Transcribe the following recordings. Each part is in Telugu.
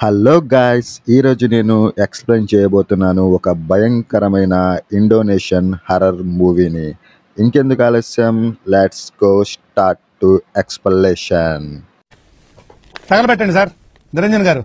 హలో గాయ్స్, ఈరోజు నేను ఎక్స్ప్లెయిన్ చేయబోతున్నాను ఒక భయంకరమైన ఇండోనేషియన్ హర్రర్ మూవీని. ఇంకెందుకు ఆలస్యం, let's go start to explanation. తగలబెట్టండి sir Niranjan garu.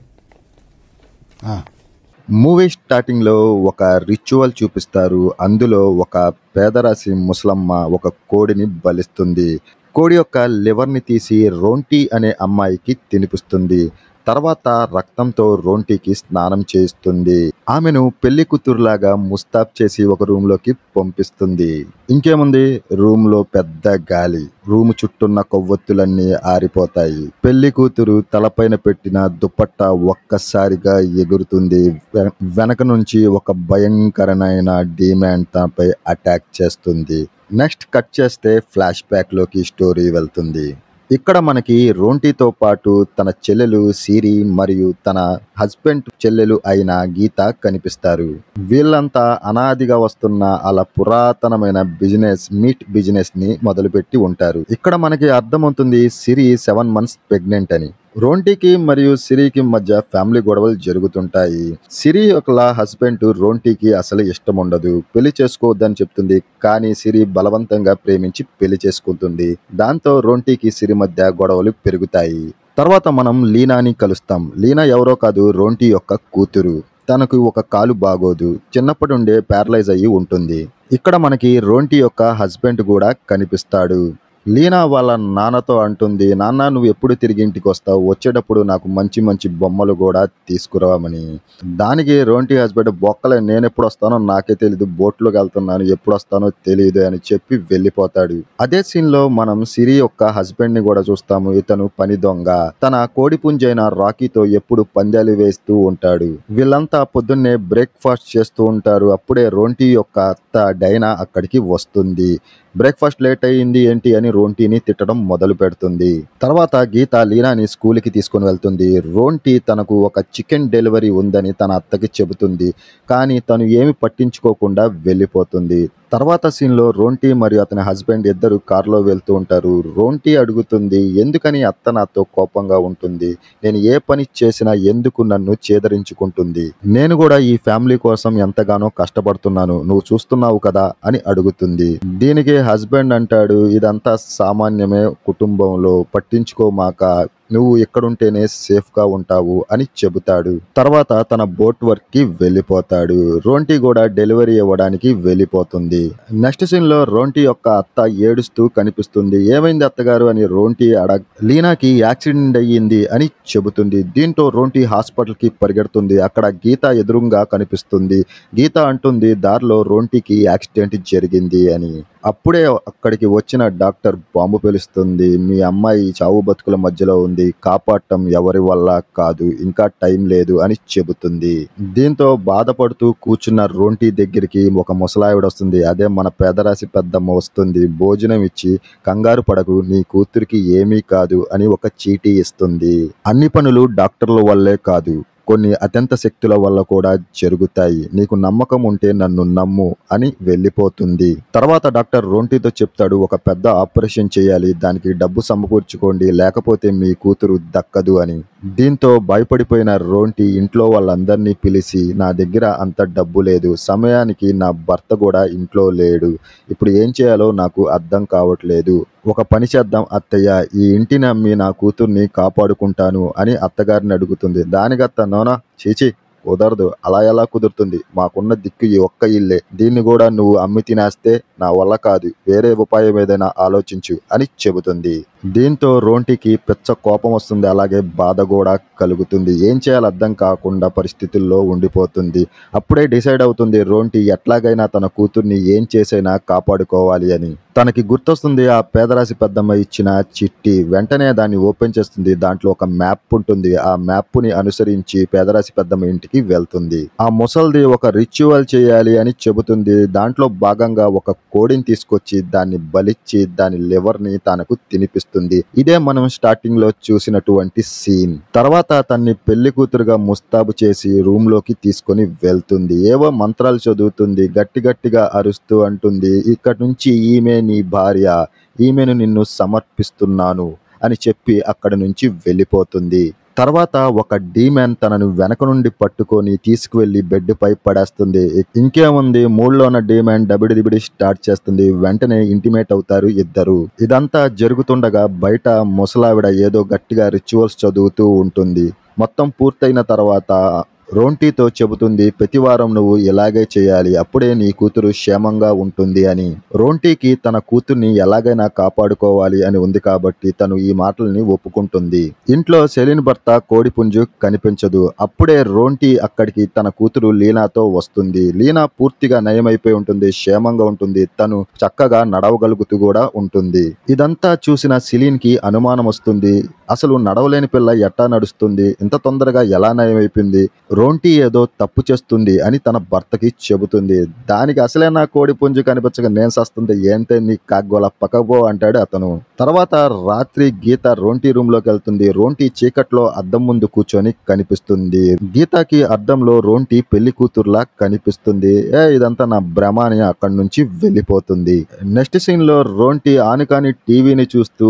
Movie starting లో ఒక రిచువల్ చూపిస్తారు. అందులో ఒక పేదరాశి ముసలమ్మ ఒక కోడిని బలిస్తుంది. కోడి యొక్క లివర్ని తీసి రోంటీ అనే అమ్మాయికి తినిపిస్తుంది. తర్వాత రక్తంతో రోంటీకి స్నానం చేస్తుంది. ఆమెను పెళ్లి కూతురులాగా ముస్తాబ్ చేసి ఒక రూమ్ లోకి పంపిస్తుంది. ఇంకేముంది, రూమ్ లో పెద్ద గాలి, రూమ్ చుట్టూన్న కొవ్వొత్తులన్నీ ఆరిపోతాయి. పెళ్లి కూతురు తలపైన పెట్టిన దుపట్టా ఒక్కసారిగా ఎగురుతుంది. వెనక నుంచి ఒక భయంకరమైన డీమాన్ తనపై అటాక్ చేస్తుంది. నెక్స్ట్ కట్ చేస్తే ఫ్లాష్ బ్యాక్ లోకి స్టోరీ వెళ్తుంది. ఇక్కడ మనకి రోంటీతో పాటు తన చెల్లెలు సిరి మరియు తన హస్బెండ్ చెల్లెలు అయిన గీత కనిపిస్తారు. వీళ్ళంతా అనాదిగా వస్తున్న అలా పురాతనమైన మీట్ బిజినెస్ ని మొదలుపెట్టి ఉంటారు. ఇక్కడ మనకి అర్థమవుతుంది సిరి 7 months ప్రెగ్నెంట్ అని. రోంటీకి మరియు సిరికి మధ్య ఫ్యామిలీ గొడవలు జరుగుతుంటాయి. సిరి ఒకలా హస్బెండ్ రోంటీకి అసలు ఇష్టం ఉండదు, పెళ్లి చేసుకోవద్దని చెప్తుంది. కానీ సిరి బలవంతంగా ప్రేమించి పెళ్లి చేసుకుంటుంది. దాంతో రోంటీకి సిరి మధ్య గొడవలు పెరుగుతాయి. తర్వాత మనం లీనాని కలుస్తాం. లీనా ఎవరో కాదు, రోంటీ యొక్క కూతురు. తనకు ఒక కాలు బాగోదు, చిన్నప్పటి నుండే ప్యారలైజ్ అయ్యి ఉంటుంది. ఇక్కడ మనకి రోంటీ యొక్క హస్బెండ్ కూడా కనిపిస్తాడు. లీనా వాళ్ళ నాన్నతో అంటుంది, నాన్న నువ్వు ఎప్పుడు తిరిగి ఇంటికి వస్తావు, వచ్చేటప్పుడు నాకు మంచి మంచి బొమ్మలు కూడా తీసుకురావమని. దానికి రోంటీ హస్బెండ్ బొక్కలే, నేను ఎప్పుడు వస్తానో నాకే తెలీదు, బోట్లోకి వెళ్తున్నాను, ఎప్పుడు వస్తానో తెలియదు అని చెప్పి వెళ్ళిపోతాడు. అదే సీన్ లో మనం సిరి యొక్క హస్బెండ్ ని కూడా చూస్తాము. ఇతను పని దొంగ. తన కోడిపుంజైన రాకీతో ఎప్పుడు పందాలు వేస్తూ ఉంటాడు. వీళ్ళంతా పొద్దున్నే బ్రేక్ఫాస్ట్ చేస్తూ ఉంటారు. అప్పుడే రోంటీ యొక్క అత్త డైనా అక్కడికి వస్తుంది. బ్రేక్ఫాస్ట్ లేట్ అయ్యింది ఏంటి అని రోంటీని తిట్టడం మొదలు పెడుతుంది. తర్వాత గీత లీనాని స్కూల్కి తీసుకుని వెళ్తుంది. రోంటీ తనకు ఒక చికెన్ డెలివరీ ఉందని తన అత్తకి చెబుతుంది. కానీ తను ఏమి పట్టించుకోకుండా వెళ్ళిపోతుంది. తర్వాత సీన్లో రోంటీ మరియు అతని హస్బెండ్ ఇద్దరు కారులో వెళ్తూ ఉంటారు. రోంటీ అడుగుతుంది, ఎందుకని అత్త నాతో కోపంగా ఉంటుంది, నేను ఏ పని చేసినా ఎందుకు నన్ను చేదరించుకుంటుంది, నేను కూడా ఈ ఫ్యామిలీ కోసం ఎంతగానో కష్టపడుతున్నాను, నువ్వు చూస్తున్నావు కదా అని అడుగుతుంది. దీనికి హస్బెండ్ అంటాడు, ఇదంతా సామాన్యమే, కుటుంబంలో పట్టించుకోమాక, నువ్వు ఎక్కడుంటేనే సేఫ్ గా ఉంటావు అని చెబుతాడు. తర్వాత తన బోట్ వర్క్ కి వెళ్ళిపోతాడు. రోంటీ కూడా డెలివరీ ఇవ్వడానికి వెళ్ళిపోతుంది. నెక్స్ట్ సీన్ లో రోంటీ యొక్క అత్త ఏడుస్తూ కనిపిస్తుంది. ఏమైంది అత్తగారు అని రోంటీ లీనాకి యాక్సిడెంట్ అయ్యింది అని చెబుతుంది. దీంతో రోంటీ హాస్పిటల్ కి పరిగెడుతుంది. అక్కడ గీత ఎదురుగా కనిపిస్తుంది. గీత అంటుంది, దారిలో రోంటీకి యాక్సిడెంట్ జరిగింది అని. అప్పుడే అక్కడికి వచ్చిన డాక్టర్ బాంబు పేలుస్తుంది. మీ అమ్మాయి చావు బతుకుల మధ్యలో ఉంది, కాపాడటం ఎవరి వల్ల కాదు, ఇంకా టైం లేదు అని చెబుతుంది. దీంతో బాధపడుతూ కూర్చున్న రోంటీ దగ్గరికి ఒక ముసలావిడ వస్తుంది. అదే మన పేదరాశి పెద్దమ్మ వస్తుంది. భోజనం ఇచ్చి, కంగారు పడకు, నీ కూతురికి ఏమీ కాదు అని ఒక చీటీ ఇస్తుంది. అన్ని పనులు డాక్టర్ల వల్లే కాదు, కొన్ని అత్యంత శక్తుల వల్ల కూడా జరుగుతాయి, నీకు నమ్మకం ఉంటే నన్ను నమ్ము అని వెళ్ళిపోతుంది. తర్వాత డాక్టర్ రోంటీతో చెప్తాడు, ఒక పెద్ద ఆపరేషన్ చేయాలి, దానికి డబ్బు సమకూర్చుకోండి, లేకపోతే మీ కూతురు దక్కదు అని. దీంతో భయపడిపోయిన రోంటీ ఇంట్లో వాళ్ళందరినీ పిలిచి, నా దగ్గర అంత డబ్బు లేదు, సమయానికి నా భర్త కూడా ఇంట్లో లేడు, ఇప్పుడు ఏం చేయాలో నాకు అర్థం కావట్లేదు, ఒక పని చేద్దాం అత్తయ్య, ఈ ఇంటిని అమ్మి నా కూతుర్ని కాపాడుకుంటాను అని అత్తగారిని అడుగుతుంది. దానికి అత్త, నోనా చీచి కుదరదు, అలా ఎలా కుదురుతుంది, మాకున్న దిక్కు ఈ ఒక్క ఇల్లే, దీన్ని కూడా నువ్వు అమ్మి తినేస్తే నా వల్ల కాదు, వేరే ఉపాయం ఏదైనా ఆలోచించు అని చెబుతుంది. దీంతో రోంటీకి పిచ్చ కోపం వస్తుంది, అలాగే బాధ కూడా కలుగుతుంది. ఏం చేయాలో అర్థం కాకుండా పరిస్థితుల్లో ఉండిపోతుంది. అప్పుడే డిసైడ్ అవుతుంది రోంటీ ఎట్లాగైనా తన కూతుర్ని ఏం చేసైనా కాపాడుకోవాలి అని. తనకి గుర్తొస్తుంది ఆ పేదరాశి పెద్దమ్మ ఇచ్చిన చిట్టి. వెంటనే దాన్ని ఓపెన్ చేస్తుంది. దాంట్లో ఒక మ్యాప్ ఉంటుంది. ఆ మ్యాప్ని అనుసరించి పేదరాశి పెద్దమ్మ ఇంటికి వెళ్తుంది. ఆ ముసల్ది ఒక రిచువల్ చేయాలి అని చెబుతుంది. దాంట్లో భాగంగా ఒక కోడిని తీసుకొచ్చి దాన్ని బలిచ్చి దాని లివర్ని తనకు తినిపిస్తుంది. ఇదే మనం స్టార్టింగ్ లో చూసినటువంటి సీన్. తర్వాత తన్ని పెళ్లి కూతురుగా ముస్తాబు చేసి రూమ్ లోకి తీసుకొని వెళ్తుంది. ఏవో మంత్రాలు చదువుతుంది, గట్టి గట్టిగా అరుస్తూ అంటుంది, ఇక్కడి నుంచి ఈమె నీ భార్య, ఈమెను నిన్ను సమర్పిస్తున్నాను అని చెప్పి అక్కడి నుంచి వెళ్ళిపోతుంది. తర్వాత ఒక డీమెన్ తనను వెనక నుండి పట్టుకొని తీసుకువెళ్లి బెడ్ పై పడేస్తుంది. ఇంకేముంది, మూడ్లో ఉన్న డీమెన్ డబిడి స్టార్ట్ చేస్తుంది. వెంటనే ఇంటిమేట్ అవుతారు ఇద్దరు. ఇదంతా జరుగుతుండగా బయట ముసలావిడ ఏదో గట్టిగా రిచువల్స్ చదువుతూ ఉంటుంది. మొత్తం పూర్తయిన తర్వాత రోంటీతో చెబుతుంది, ప్రతివారం నువ్వు ఇలాగే చేయాలి, అప్పుడే నీ కూతురు క్షేమంగా ఉంటుంది అని. రోంటీకి తన కూతుర్ని ఎలాగైనా కాపాడుకోవాలి అని ఉంది కాబట్టి తను ఈ మాటల్ని ఒప్పుకుంటుంది. ఇంట్లో సెలిన్ భర్త కోడిపుంజు కనిపించదు. అప్పుడే రోంటీ అక్కడికి తన కూతురు లీనాతో వస్తుంది. లీనా పూర్తిగా నయమైపోయి ఉంటుంది, క్షేమంగా ఉంటుంది, తను చక్కగా నడవగలుగుతూ కూడా ఉంటుంది. ఇదంతా చూసిన సెలిన్ కి అనుమానం వస్తుంది. అసలు నడవలేని పిల్ల ఎట్టా నడుస్తుంది, ఇంత తొందరగా ఎలా నయమైపోయింది, రోంటీ ఏదో తప్పు చేస్తుంది అని తన భర్తకి చెబుతుంది. దానికి అసలే నా కోడి పుంజు కనిపించక నేను సస్తుంది, ఏంతే నీ కాగ్గోల పకపో అంటాడు అతను. తర్వాత రాత్రి గీత రోంటీ రూమ్ లోకి వెళ్తుంది. రోంటీ చీకట్లో అద్దం ముందు కూర్చొని కనిపిస్తుంది. గీతకి అద్దంలో రోంటీ పెళ్లి కూతురులా కనిపిస్తుంది. ఇదంతా నా భ్రమ అని అక్కడి నుంచి వెళ్ళిపోతుంది. నెక్స్ట్ సీన్ లో రోంటీ ఆనుకాని టీవీని చూస్తూ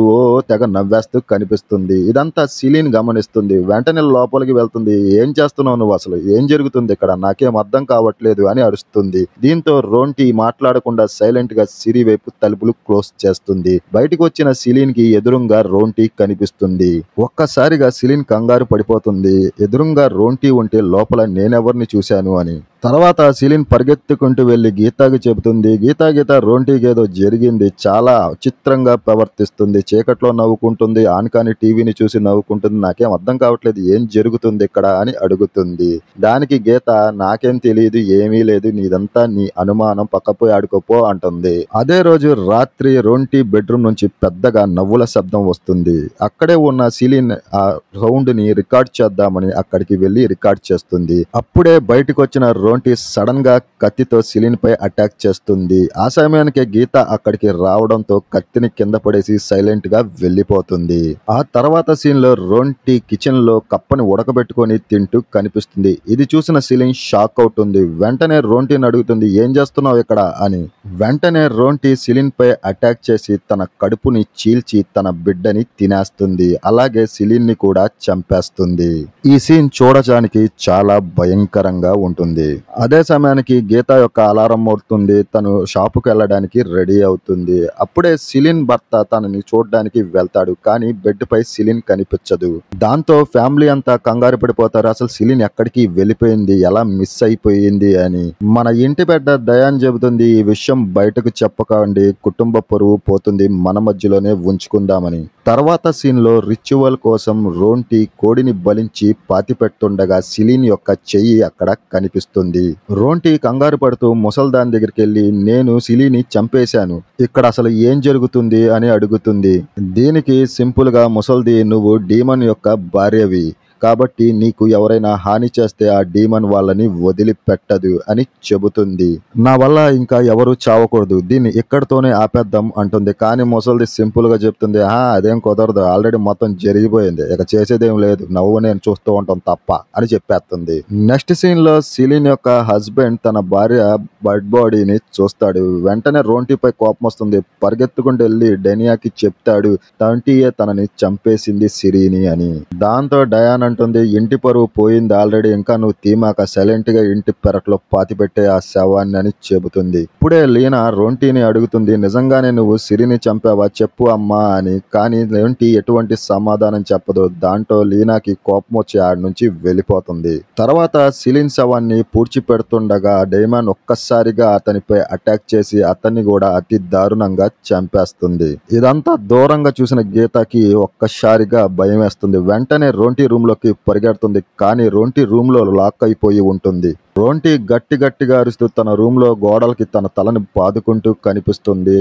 తెగ నవ్వేస్తూ కనిపిస్తుంది. ఇదంతా సెలిన్ గమనిస్తుంది. వెంటనే లోపలికి వెళ్తుంది. ఏం చేస్తున్నావు నువ్వు, అసలు ఏం జరుగుతుంది ఇక్కడ, నాకేం అర్థం కావట్లేదు అని అరుస్తుంది. దీంతో రోంటీ మాట్లాడకుండా సైలెంట్ గా సిరి వైపు తలుపులు క్లోజ్ చేస్తుంది. బయటకు వచ్చిన సెలిన్ కి ఎదురుంగా రోంటీ కనిపిస్తుంది. ఒక్కసారిగా సెలిన్ కంగారు పడిపోతుంది. ఎదురుంగా రోంటీ ఉంటే లోపల నేనెవరిని చూశాను అని. తర్వాత సెలిన్ పరిగెత్తుకుంటూ వెళ్లి గీతాకి చెబుతుంది. గీత రోంటీకి ఏదో జరిగింది, చాలా చిత్రంగా ప్రవర్తిస్తుంది, చీకట్లో నవ్వుకుంటుంది, ఆన్కాని టీవీని చూసి నవ్వుకుంటుంది, నాకేం అర్థం కావట్లేదు, ఏం జరుగుతుంది ఇక్కడ అని అడుగుతుంది. దానికి గీత, నాకేం తెలియదు, ఏమీ లేదు, నీదంతా నీ అనుమానం, పక్కపోయి ఆడుకోపో అంటుంది. అదే రోజు రాత్రి రోంటీ బెడ్రూమ్ నుంచి పెద్దగా నవ్వుల శబ్దం వస్తుంది. అక్కడే ఉన్న సెలిన్ ఆ సౌండ్ ని రికార్డ్ చేద్దామని అక్కడికి వెళ్లి రికార్డ్ చేస్తుంది. అప్పుడే బయటకు వచ్చిన రోంటీ సడన్ గా కత్తితో సెలిన్ పై అటాక్ చేస్తుంది. ఆ సమయానికి గీత అక్కడికి రావడంతో కత్తిని కింద పడేసి సైలెంట్ గా వెళ్లిపోతుంది. ఆ తర్వాత సీన్ లో రోంటీ కిచెన్ లో కప్పని ఉడకబెట్టుకొని తింటూ కనిపిస్తుంది. ఇది చూసిన సెలిన్ షాక్ అవుతుంది. వెంటనే రోంటీని అడుగుతుంది, ఏం చేస్తున్నావు ఇక్కడ అని. వెంటనే రోంటీ సెలిన్ పై అటాక్ చేసి తన కడుపుని చీల్చి తన బిడ్డని తినేస్తుంది. అలాగే సెలిన్ ని కూడా చంపేస్తుంది. ఈ సీన్ చూడటానికి చాలా భయంకరంగా ఉంటుంది. అదే సమయానికి గీత యొక్క అలారం మోగుతుంది. తను షాపుకి వెళ్ళడానికి రెడీ అవుతుంది. అప్పుడే సెలిన్ భర్త తనని చూడడానికి వెళ్తాడు. కానీ బెడ్ పై సెలిన్ కనిపించదు. దాంతో ఫ్యామిలీ అంతా కంగారు పడిపోతారు. అసలు సెలిన్ ఎక్కడికి వెళ్ళిపోయింది, ఎలా మిస్ అయిపోయింది అని. మన ఇంటి బిడ్డ దయాన్ చెబుతుంది, ఈ విషయం బయటకు చెప్పకండి, కుటుంబ పరువు పోతుంది, మన మధ్యలోనే ఉంచుకుందామని. తర్వాత సీన్ లో రిచువల్ కోసం రోంటీ కోడిని బలించి పాతి పెడుతుండగా సెలిన్ యొక్క చెయ్యి అక్కడ కనిపిస్తుంది. రోంటీ కంగారు పడుతూ ముసల్దాన్ దగ్గరికి వెళ్ళి, నేను సెలిన్ని చంపేశాను, ఇక్కడ అసలు ఏం జరుగుతుంది అని అడుగుతుంది. దీనికి సింపుల్ గా ముసల్ది, నువ్వు డీమన్ యొక్క భార్యవి కాబట్టి నీకు ఎవరైనా హాని చేస్తే ఆ డీమన్ వాళ్ళని వదిలిపెట్టదు అని చెబుతుంది. నా వల్ల ఇంకా ఎవరు చావకూడదు, దీన్ని ఇక్కడితోనే ఆపేద్దాం అంటుంది. కానీ ముసలిది సింపుల్ గా చెప్తుంది, అదేం కుదరదు, ఆల్రెడీ మొత్తం జరిగిపోయింది, ఇక చేసేదేం లేదు, నవ్వు నేను చూస్తూ ఉంటాం తప్ప అని చెప్పేస్తుంది. నెక్స్ట్ సీన్ లో సెలిన్ యొక్క హస్బెండ్ తన భార్య డెడ్ బాడీని చూస్తాడు. వెంటనే రోంటీపై కోపం వస్తుంది. పరిగెత్తుకుంటూ వెళ్ళి డెనియాకి చెప్తాడు, తంటియే తనని చంపేసింది సిరిని అని. దాంతో డయాన్ అంటుంది, ఇంటి పరువు పోయింది ఆల్రెడీ, ఇంకా నువ్వు తీమాక సైలెంట్ గా ఇంటి పెరట్లో పాతి పెట్టే ఆ శవాన్ని అని చెబుతుంది. ఇప్పుడే లీనా రోంటీని అడుగుతుంది, నిజంగానే నువ్వు సిరిని చంపావా చెప్పు అమ్మా అని. కానీ రోంటీ ఎటువంటి సమాధానం చెప్పదు. దాంతో లీనాకి కోపం వచ్చి ఆడి నుంచి వెళ్ళిపోతుంది. తర్వాత సెలిన్ శవాన్ని పూడ్చిపెడుతుండగా డైమన్ ఒక్కసారిగా అతనిపై అటాక్ చేసి అతన్ని కూడా అతి దారుణంగా చంపేస్తుంది. ఇదంతా దూరంగా చూసిన గీతకి ఒక్కసారిగా భయం వేస్తుంది. వెంటనే రోంటీ రూమ్ లోకి పరిగెడుతుంది. కానీ రోంటీ రూమ్ లో లాక్ అయిపోయి ఉంటుంది. రోంటీ గట్టిగా అరుస్తూ తన రూమ్ లో గోడలకి తన తలని బాదుకుంటూ కనిపిస్తుంది.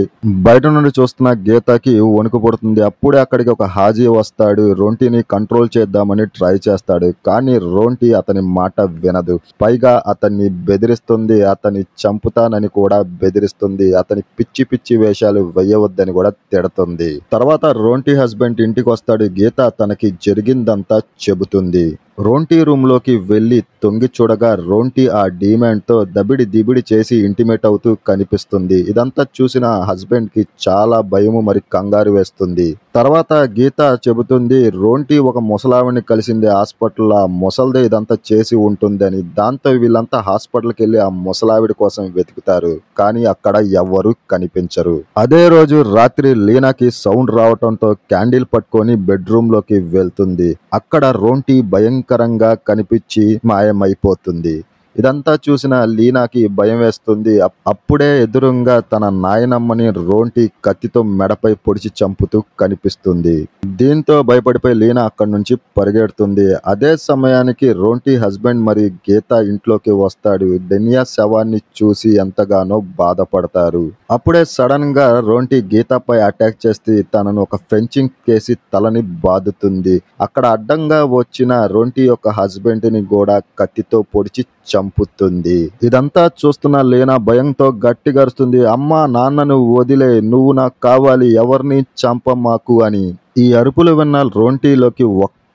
బయట నుండి చూస్తున్న గీతకి వణుకు పుడుతుంది. అప్పుడే అక్కడికి ఒక హాజీ వస్తాడు. రోంటీని కంట్రోల్ చేద్దామని ట్రై చేస్తాడు. కానీ రోంటీ అతని మాట వినదు. పైగా అతన్ని బెదిరిస్తుంది. అతన్ని చంపుతానని కూడా బెదిరిస్తుంది. అతని పిచ్చి వేషాలు వేయవద్దని కూడా తిడుతుంది. తర్వాత రోంటీ హస్బెండ్ ఇంటికి వస్తాడు. గీత తనకి జరిగిందంతా చెబుతుంది. రోంటీ రూమ్ లోకి వెళ్లి తొంగి చూడగా రోంటీ ఆ డిమాండ్ తో దబిడి దిబిడి చేసి ఇంటిమేట్ అవుతూ కనిపిస్తుంది. ఇదంతా చూసిన హస్బెండ్ కి చాలా భయము మరి కంగారు వేస్తుంది. తర్వాత గీత చెబుతుంది రోంటీ ఒక ముసలావిని కలిసింది హాస్పిటల్, ఆ ముసల్దే ఇదంతా చేసి ఉంటుందని. దాంతో వీళ్ళంతా హాస్పిటల్కి వెళ్లి ఆ ముసలావిడి కోసం వెతుకుతారు, కానీ అక్కడ ఎవ్వరూ కనిపించరు. అదే రోజు రాత్రి లీనాకి సౌండ్ రావటంతో క్యాండిల్ పట్టుకొని బెడ్రూమ్ లోకి వెళ్తుంది. అక్కడ రోంటీ భయంకరంగా కనిపించి మాయమైపోతుంది. ఇదంతా చూసిన లీనాకి భయం వేస్తుంది. అప్పుడే ఎదురుంగా తన నాయనమ్మని రోంటీ కత్తితో మెడపై పొడిచి చంపుతూ కనిపిస్తుంది. దీంతో భయపడిపోయి లీనా అక్కడి నుంచి పరిగెడుతుంది. అదే సమయానికి రోంటీ హస్బెండ్ మరి గీత ఇంట్లోకి వస్తాడు. డెనియా శవాన్ని చూసి ఎంతగానో బాధపడతారు. అప్పుడే సడన్ గా రోంటీ గీతపై అటాక్ చేసి తనను ఒక ఫెన్సింగ్ కేసి తలని బాదుతుంది. అక్కడ అడ్డంగా వచ్చిన రోంటీ యొక్క హస్బెండ్ ని కూడా కత్తితో పొడిచి చంపుతుంది. ఇదంతా చూస్తున్న లీనా భయంతో గట్టిగా అరుస్తుంది, అమ్మా నాన్నను వదిలే, నువ్వు నాకు కావాలి, ఎవరిని చంపమాకు అని. ఈ అరుపులు విన్న రోంటీలోకి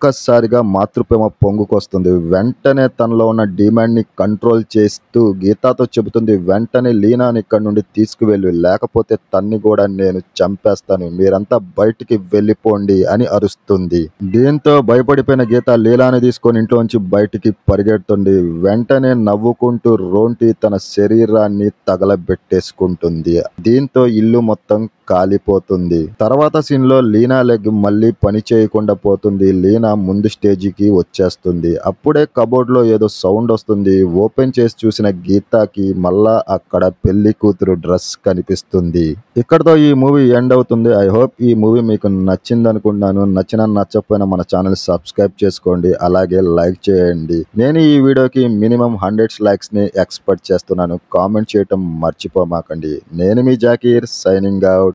ఒక్కసారిగా మాతృప్రేమ పొంగుకొస్తుంది. వెంటనే తనలో ఉన్న డిమాండ్ ని కంట్రోల్ చేస్తూ గీతాతో చెబుతుంది, వెంటనే లీనాని ఇక్కడి నుండి తీసుకువెళ్ళు, లేకపోతే తన్ని కూడా నేను చంపేస్తాను, మీరంతా బయటికి వెళ్ళిపోండి అని అరుస్తుంది. దీంతో భయపడిపోయిన గీత లీలాని తీసుకొని ఇంట్లోంచి బయటికి పరిగెడుతుంది. వెంటనే నవ్వుకుంటూ రోంటీ తన శరీరాన్ని తగలబెట్టేసుకుంటుంది. దీంతో ఇల్లు మొత్తం కాలిపోతుంది. తర్వాత సీన్ లో లీనా లెగ్ మళ్ళీ పని చేయకుండా పోతుంది. లీనా ముందు స్టేజికి వచ్చేస్తుంది. అప్పుడే కబోర్డ్ లో ఏదో సౌండ్ వస్తుంది. ఓపెన్ చేసి చూసిన గీతాకి మళ్ళా అక్కడ పెళ్లి కూతురు డ్రెస్ కనిపిస్తుంది. ఇక్కడతో ఈ మూవీ ఎండ్ అవుతుంది. ఐ హోప్ ఈ మూవీ మీకు నచ్చింది అనుకుంటున్నాను. నచ్చకపోయినా మన ఛానల్ సబ్స్క్రైబ్ చేసుకోండి, అలాగే లైక్ చేయండి. నేను ఈ వీడియోకి మినిమం 100 లైక్స్ ని ఎక్స్పెక్ట్ చేస్తున్నాను. కామెంట్ చేయటం మర్చిపోమాకండి. నేను మీ జాకీర్, సైనింగ్ అవుట్.